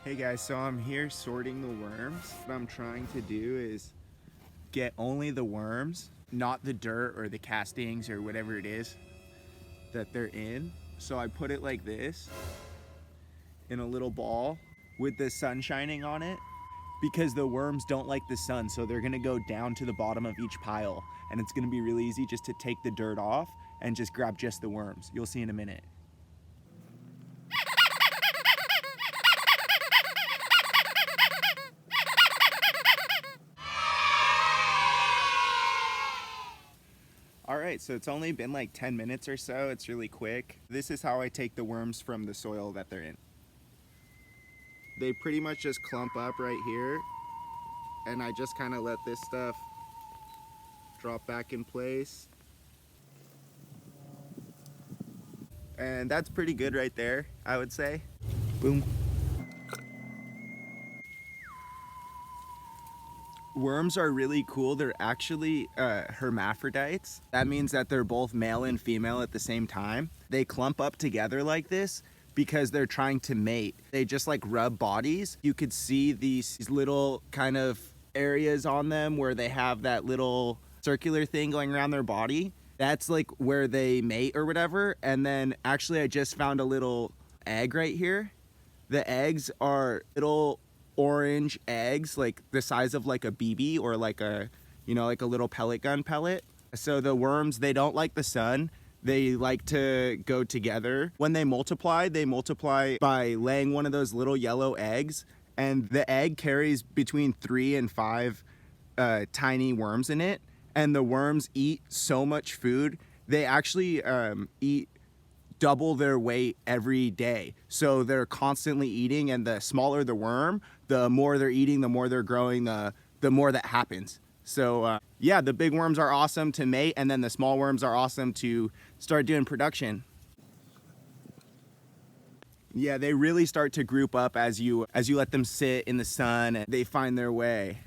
Hey guys, so I'm here sorting the worms. What I'm trying to do is get only the worms, not the dirt or the castings or whatever it is that they're in. So I put it like this in a little ball with the sun shining on it because the worms don't like the sun, so they're gonna go down to the bottom of each pile, and it's gonna be really easy just to take the dirt off and just grab just the worms. You'll see in a minute. All right, so it's only been like 10 minutes or so. It's really quick. This is how I take the worms from the soil that they're in. They pretty much just clump up right here, and I just kind of let this stuff drop back in place. And that's pretty good right there, I would say. Boom. Worms are really cool. They're actually hermaphrodites. That means that they're both male and female at the same time. They clump up together like this because they're trying to mate. They just like rub bodies. You could see these little kind of areas on them where they have that little circular thing going around their body. That's like where they mate or whatever. And then actually I just found a little egg right here. The eggs are little orange eggs, like the size of like a BB or like a, like a little pellet gun pellet. So the worms, they don't like the sun. They like to go together. When they multiply by laying one of those little yellow eggs, and the egg carries between 3 and 5 tiny worms in it. And the worms eat so much food. They actually eat double their weight every day. So they're constantly eating, and the smaller the worm, the more they're eating, the more they're growing, the more that happens. So yeah, the big worms are awesome to mate, and then the small worms are awesome to start doing production. Yeah, they really start to group up as you let them sit in the sun and they find their way.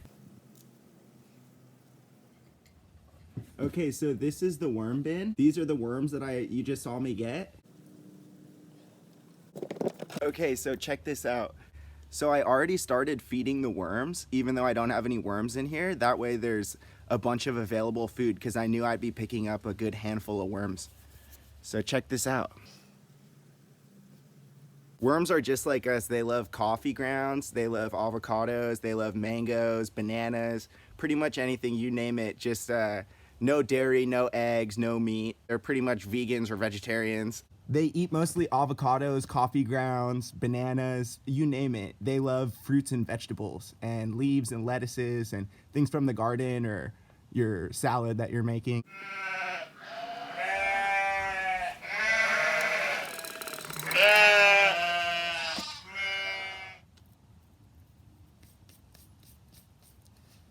Okay, so this is the worm bin. These are the worms that you just saw me get. Okay, so check this out. So I already started feeding the worms, even though I don't have any worms in here. That way there's a bunch of available food because I knew I'd be picking up a good handful of worms. So check this out. Worms are just like us. They love coffee grounds, they love avocados, they love mangoes, bananas, pretty much anything, you name it. Just no dairy, no eggs, no meat. They're pretty much vegans or vegetarians. They eat mostly avocados, coffee grounds, bananas, you name it. They love fruits and vegetables and leaves and lettuces and things from the garden or your salad that you're making.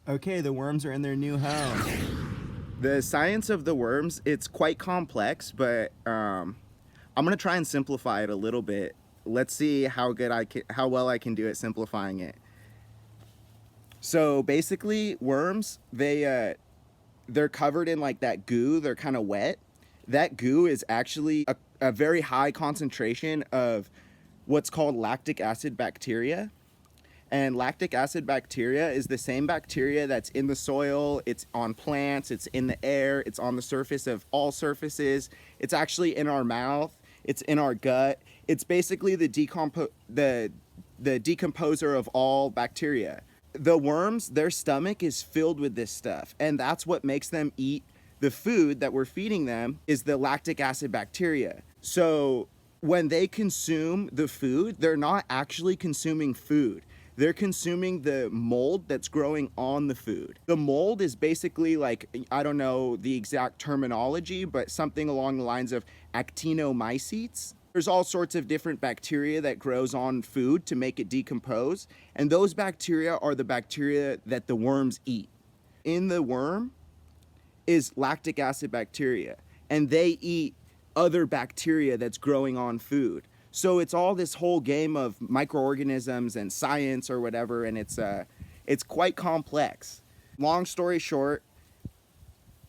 Okay, the worms are in their new home. The science of the worms, it's quite complex, but I'm gonna try and simplify it a little bit. Let's see how well I can do at simplifying it. So basically, worms, they're covered in like that goo. They're kind of wet. That goo is actually a very high concentration of what's called lactic acid bacteria. And lactic acid bacteria is the same bacteria that's in the soil, it's on plants, it's in the air, it's on the surface of all surfaces. It's actually in our mouth, it's in our gut. It's basically the decomposer of all bacteria. The worms, their stomach is filled with this stuff, and that's what makes them eat the food that we're feeding them is the lactic acid bacteria. So when they consume the food, they're not actually consuming food. They're consuming the mold that's growing on the food. The mold is basically like, I don't know the exact terminology, but something along the lines of actinomycetes. There's all sorts of different bacteria that grows on food to make it decompose. And those bacteria are the bacteria that the worms eat. In the worm is lactic acid bacteria, and they eat other bacteria that's growing on food. So it's all this whole game of microorganisms and science or whatever, and it's quite complex. Long story short,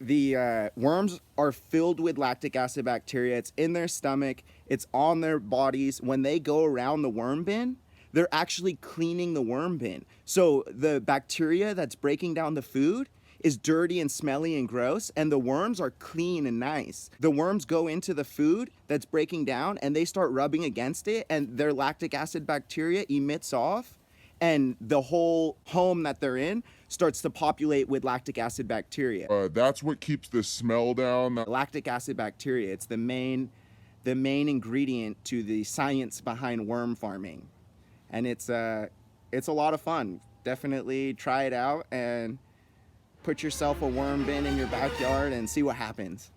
the worms are filled with lactic acid bacteria. It's in their stomach, it's on their bodies. When they go around the worm bin, they're actually cleaning the worm bin. So the bacteria that's breaking down the food is dirty and smelly and gross, and the worms are clean and nice. The worms go into the food that's breaking down and they start rubbing against it, and their lactic acid bacteria emits off, and the whole home that they're in starts to populate with lactic acid bacteria. That's what keeps the smell down. Lactic acid bacteria, it's the main ingredient to the science behind worm farming. And it's a lot of fun. Definitely try it out and put yourself a worm bin in your backyard and see what happens.